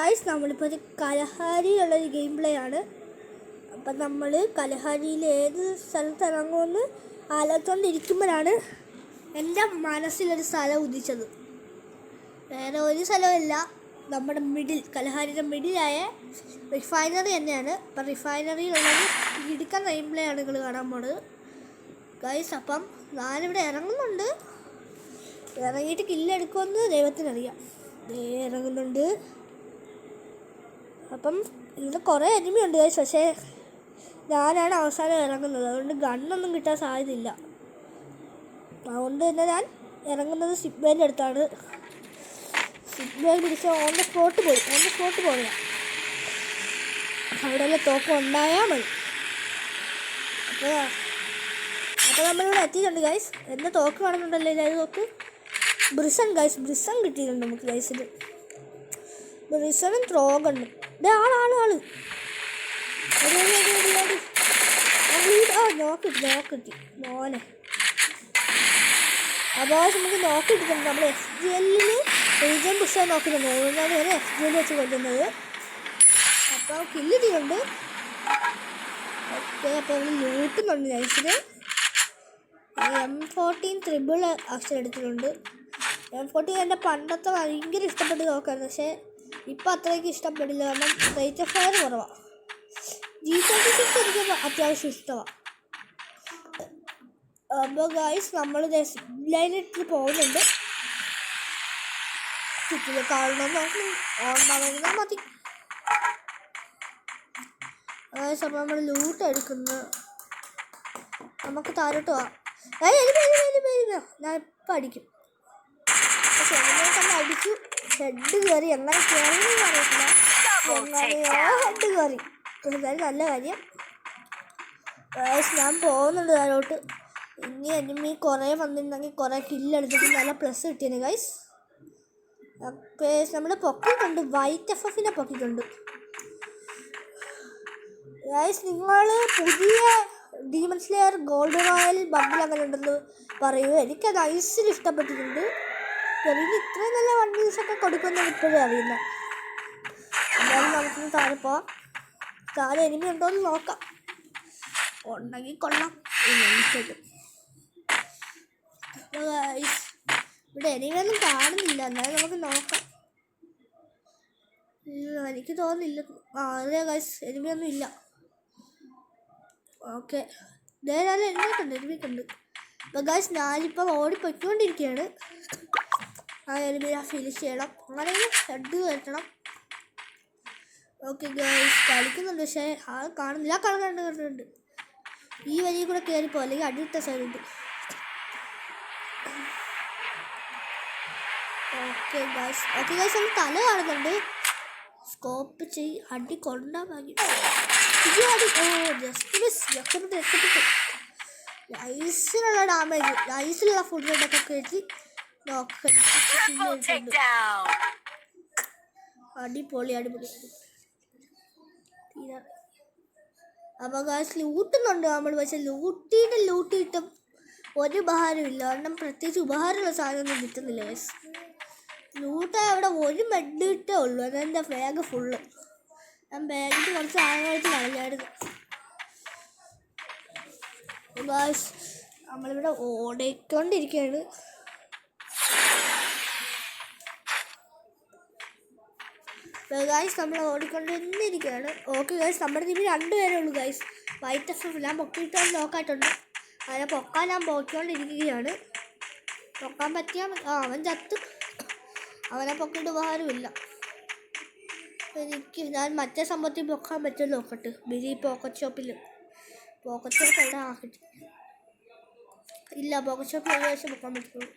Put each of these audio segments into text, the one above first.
Guys നമ്മളിപ്പോൾ ഒരു കലഹാരിയുള്ളൊരു game play ആണ്. അപ്പം നമ്മൾ കലഹാരിയിൽ ഏത് സ്ഥലത്ത് ഇറങ്ങുമെന്ന് ആലോചിച്ചുകൊണ്ടിരിക്കുമ്പോഴാണ് എൻ്റെ മനസ്സിലൊരു സ്ഥലം ഉദിച്ചത്. വേറെ ഒരു സ്ഥലമില്ല, നമ്മുടെ കലഹാരിയുടെ മിഡിലായ റിഫൈനറി തന്നെയാണ്. അപ്പം റിഫൈനറിയിലുള്ളത് ഇടുക്കാൻ ഗെയിം പ്ലേ ആണ് നിങ്ങൾ കാണാൻ പോണത് ഗൈസ്. അപ്പം ഞാനിവിടെ ഇറങ്ങുന്നുണ്ട്, ഇറങ്ങിയിട്ട് കില്ലെടുക്കുമെന്ന് ദൈവത്തിനറിയാം. ഇറങ്ങുന്നുണ്ട്. അപ്പം ഇവിടെ കുറേ എനിമി ഉണ്ട് ഗൈസ്, പക്ഷേ ഞാനാണ് അവസാനം ഇറങ്ങുന്നത്, അതുകൊണ്ട് ഗണ്ണൊന്നും കിട്ടാൻ സാധ്യതയില്ല. അതുകൊണ്ട് തന്നെ ഞാൻ ഇറങ്ങുന്നത് സിഗ്ബേൻ്റെ അടുത്താണ്. സിഗ്ബേൽ പിടിച്ച് ഓൺ ദ സ്പോട്ട് പോവുക. അവിടെ തോക്ക് ഉണ്ടായാൽ മതി. അപ്പോൾ നമ്മളിവിടെ എത്തിയിട്ടുണ്ട് ഗൈസ്. എന്താ തോക്ക് കാണുന്നുണ്ടല്ലോ, ഇത് തോക്ക് ബ്രിസൺ ഗൈസ്. ബ്രിസൺ കിട്ടിയിട്ടുണ്ട് നമുക്ക് ഗൈസിന്. ബ്രിസണും ത്രോഗണ്ണും. ആള് നോക്കിട്ടി മോനെ. അപ്പോൾ നമുക്ക് നോക്കിയിട്ടുണ്ട്. നമ്മൾ FGL റീജിയൻ പുഷ് നോക്കിയിട്ടുണ്ട്. അതുകൊണ്ടാണ് ഞാൻ FGL വെച്ച് കൊല്ലുന്നത്. അപ്പോൾ കില്ലിട്ടുണ്ട്. ഓക്കെ, അപ്പോൾ ലൂട്ടുന്നുണ്ട് നൈസിന്. M14 ട്രിബിൾ അക്ഷരം എടുത്തിട്ടുണ്ട്. M14 എൻ്റെ പണ്ടത്തെ ഭയങ്കര ഇഷ്ടപ്പെട്ട് നോക്കായിരുന്നു, പക്ഷേ ഇപ്പം അത്രയ്ക്ക് ഇഷ്ടപ്പെടില്ല, കാരണം റേറ്റ് ഓഫ് ഫയർ കുറവാണ്. G26 എനിക്ക് അത്യാവശ്യം ഇഷ്ടമാണ്. അപ്പോൾ ഗൈസ് നമ്മൾ ലൈനിട്ട് പോകുന്നുണ്ട്. ചുറ്റിൽ കാണണമെന്ന് ഓർമ്മ മതി ഗൈസ്. അപ്പോൾ നമ്മൾ ലൂട്ട് എടുക്കുന്നു. നമുക്ക് താഴോട്ട് പോവാം. ഞാൻ ഇപ്പം അടിക്കും. പക്ഷെ അടിച്ചു. ഹെഡ് കയറി, എങ്ങനെ കയറിയെന്ന് അറിയത്തില്ല. ഹെഡ് കയറി, എന്തായാലും നല്ല കാര്യം. ഞാൻ പോകുന്നുണ്ട് താഴോട്ട്. ഇനി എനിമി കുറേ വന്നിട്ടുണ്ടെങ്കിൽ കുറേ കില്ലെടുത്തിട്ട് നല്ല പ്ലസ് കിട്ടിയാണ് ഗൈസ്. നമ്മൾ പൊക്കിയിട്ടുണ്ട്, വൈറ്റ് FFനെ പൊക്കിയിട്ടുണ്ട് ഗൈസ്. നിങ്ങൾ പുതിയ ഡീമൺ സ്ലെയർ ഗോൾഡ് റോയൽ ബണ്ടിൽ അങ്ങനെ ഉണ്ടെന്ന് പറയൂ. എനിക്കത് ഐസിൽ ഇഷ്ടപ്പെട്ടിട്ടുണ്ട്. ചെറിയ ഇത്രയും നല്ല ബണ്ടിൽസൊക്കെ കൊടുക്കുന്നത് ഇപ്പോഴും അറിയില്ല. എന്തായാലും നമുക്കിന്ന് താഴെ പോവാം. താഴെ എനിമി ഉണ്ടോയെന്ന് നോക്കാം. ഉണ്ടെങ്കിൽ കൊള്ളാം. ഇവിടെ എനിമയൊന്നും കാണുന്നില്ല, എന്നാലും നമുക്ക് നോക്കാം. എനിക്ക് തോന്നുന്നില്ല. അതെ ഗൈസ്, എനിമയൊന്നും ഇല്ല. ഓക്കെ, ഇതേതായാലും എനിമിക്കുണ്ട്. അപ്പോൾ ഗൈസ് ഞാനിപ്പോൾ ഓടിപ്പൊയ്ക്കൊണ്ടിരിക്കുകയാണ്. ആ എനിമിയെ ഫിനിഷ് ചെയ്യണം, അങ്ങനെ ഹെഡ് കയറ്റണം. ഓക്കെ ഗൈസ്, കളിക്കുന്നുണ്ട്, പക്ഷേ ആൾ കാണുന്നില്ല. കണ്ടിട്ടുണ്ട്. ഈ വഴിയിൽ കൂടെ കയറിപ്പോ, അല്ലെങ്കിൽ അടിയിട്ട സൈഡുണ്ട്. ഓക്കെ ഗൈസ് നമ്മൾ തല കാണുന്നുണ്ട്. സ്കോപ്പ് അടി കൊണ്ടാൽ മതി. ഐസിലുള്ള ഡാമേജ്, ഐസിലുള്ള ഫുഡ് ഒക്കെ കയറ്റി അടിപൊളി. അപ്പോൾ ഗൈസ് ലൂട്ടുന്നുണ്ട് നമ്മൾ, പക്ഷെ ലൂട്ടിയിട്ടും ഒരു ഉപകാരമില്ല. കാരണം പ്രത്യേകിച്ച് ഉപകാരമുള്ള സാധനമൊന്നും കിട്ടുന്നില്ല ഗൈസ്. ലൂട്ട് അവിടെ ഒരു മെഡ് ഇട്ടേ ഉള്ളൂ, അതെൻ്റെ ബാഗ് ഫുള്ള്. ഞാൻ ബാഗിൽ കുറച്ച് സാധനമായിട്ട് കളഞ്ഞായിരുന്നു ഗൈസ്. നമ്മളിവിടെ ഓടിക്കൊണ്ടിരിക്കുകയാണ്. ഗൈസ് നമ്മൾ ഓടിക്കൊണ്ടിരിക്കുകയാണ്. ഓക്കെ ഗൈസ്, നമ്മുടെ ടീമിൽ 2 പേരേ ഉള്ളൂ ഗൈസ്. വൈറ്റ് FF ഞാൻ പൊക്കിയിട്ട് നോക്കായിട്ടുണ്ട്. അതിനെ പൊക്കാൻ ഞാൻ പോയിക്കൊണ്ടിരിക്കുകയാണ്. പൊക്കാൻ പറ്റിയാൽ അവൻ ചത്ത്. അവനെ പൊക്കിയിട്ട് ഉപകാരമില്ല. ഞാൻ മറ്റേ സംഭവത്തിൽ പൊക്കാൻ പറ്റുമല്ലോ നോക്കട്ടെ. പോക്കറ്റ് ഷോപ്പ് എവിടെ ആക്കിട്ട് ഇല്ല. പോക്കറ്റ് ഷോപ്പിൽ ഒരു പ്രാവശ്യം പൊക്കാൻ പറ്റുള്ളൂ.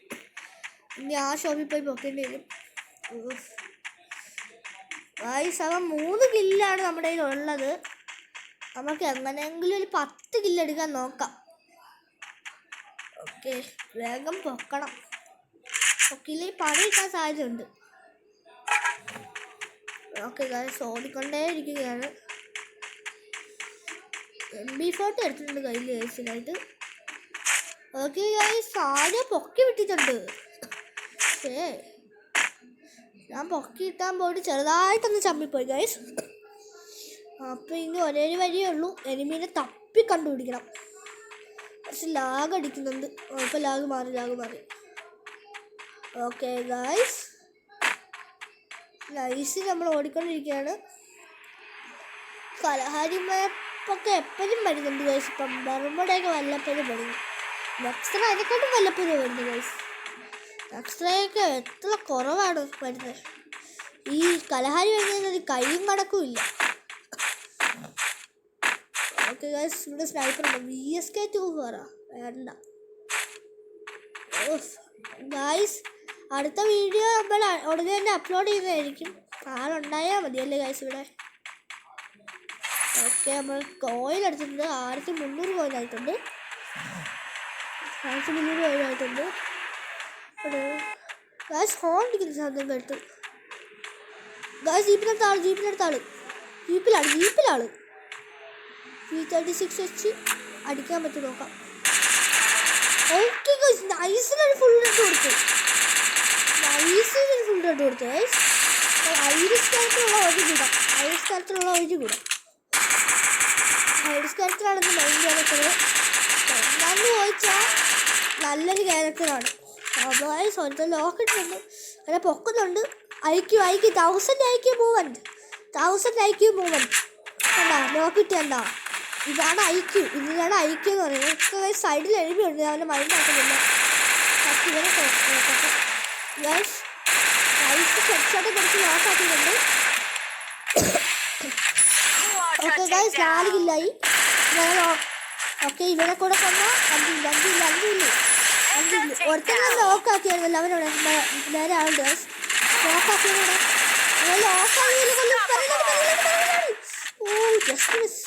ഇനി ആ ഷോപ്പിൽ പോയി പൊക്കേണ്ടി വരും. ഗൈസ് അവൻ 3 കില്ലാണ് നമ്മുടെ കയ്യിൽ ഉള്ളത്. നമുക്ക് എങ്ങനെയെങ്കിലും ഒരു 10 കില്ലെടുക്കാൻ നോക്കാം. ഓക്കെ, വേഗം പൊക്കണം. പൊക്കില്ലേ പണി കിട്ടാൻ സാധ്യതയുണ്ട്. ഓക്കെ ഗൈസ്, ഓടിക്കൊണ്ടേ ഇരിക്കുകയാണ്. MP40 എടുത്തിട്ടുണ്ട് കയ്യിൽ ഗൈസിനായിട്ട്. ഓക്കെ ഗൈസ്, ആദ്യം പൊക്കി വിട്ടിട്ടുണ്ട്. പക്ഷേ ഞാൻ പൊക്കിയിട്ടാൻ പോയിട്ട് ചെറുതായിട്ടൊന്ന് ചമ്മിപ്പോയി ഗൈസ്. അപ്പോൾ ഇനി ഒരേ വഴിയേ ഉള്ളൂ, എനിമീനെ തപ്പി കണ്ടുപിടിക്കണം. പക്ഷെ ലാഗ് അടിക്കുന്നുണ്ട്. ഇപ്പോൾ ലാഗ് മാറി. ഓക്കെ ഗൈസ്, നൈസ് നമ്മൾ ഓടിക്കൊണ്ടിരിക്കുകയാണ്. കലഹാരി മാപ്പൊക്കെ എപ്പോഴും വരുന്നുണ്ട് ഗൈസ്. ഇപ്പം ബർമുടയൊക്കെ വല്ലപ്പോഴും വരുന്നു. നെക്സ്റ്റ് അതിനെക്കാട്ടും വല്ലപ്പോഴും വരുന്നു ഗൈസ്. നെക്സ്റ്റൊക്കെ എത്ര കുറവാണ് വരുന്നത്. ഈ കലഹാരി വരുന്നതിനൊരു കൈയും കണക്കും ഇല്ല. ഓക്കെ ഗൈസ്, ഇവിടെ സ്നൈപ്പർ ഉണ്ട്. VSK2 വേണ്ട ഗൈസ്. അടുത്ത വീഡിയോ നമ്മൾ ഉടനെ തന്നെ അപ്ലോഡ് ചെയ്യുന്നതായിരിക്കും. ആളുണ്ടായാൽ മതിയല്ലേ ഗൈസ് ഇവിടെ. ഓക്കെ, നമ്മൾ കോയിൽ എടുത്തിട്ടുണ്ട്. 1300 കോയിനായിട്ടുണ്ട്. 1300 കോയിനായിട്ടുണ്ട്. ഗൈസ് ഹോൺ അടിക്കുന്ന ശബ്ദം കേട്ടു ഗൈസ്. ജീപ്പിലാണ്. P36 വെച്ച് അടിക്കാൻ പറ്റും നോക്കാം. ഓക്കെ ഗൈസ്, നൈസിനൊരു ഫുൾ റെഡ് കൊടുത്തു ഗൈസ്. ഐറിസ് കാലത്തിലുള്ള ഒരു കൂടാം. ഐറിസ് കാലത്തിലാണെന്ന് മെയിൻ ക്യാരക്ടർ. എന്താണെന്ന് ചോദിച്ചാൽ നല്ലൊരു ക്യാരക്ടറാണ്. ഗൈസ് ഒരുത്തൻ ലോക്കിട്ടുണ്ട്, അങ്ങനെ പൊക്കുന്നുണ്ട്. ഐക്യു 1000 IQ മൂവ്മെൻറ്റ് കണ്ടാ നോക്കിട്ടേണ്ട. ഇതാണ് ഐക്യു എന്ന് പറയുന്നത്. സൈഡിൽ എഴുതിയുണ്ട്, അവൻ്റെ മൈൻഡ് ആക്കുന്നില്ല. ഗൈസ് ഹെഡ്ഷോട്ട് കൊടുത്ത് ലോക്കാക്കിയിട്ടുണ്ട്. ഓക്കെ ഗൈസ്, 4 കില്ലായി. ഓക്കെ, ഇവരെ കൂടെ കൊന്നാൽ 5 ഇല്ല. ഒരുത്തന്നെ ലോക്കാക്കിയായിരുന്നല്ലോ അവനോട്. നേരെ ആളുണ്ട് ഗൈസ്, ലോക്കാക്കിയതോടെ ജസ്റ്റ് മിസ്.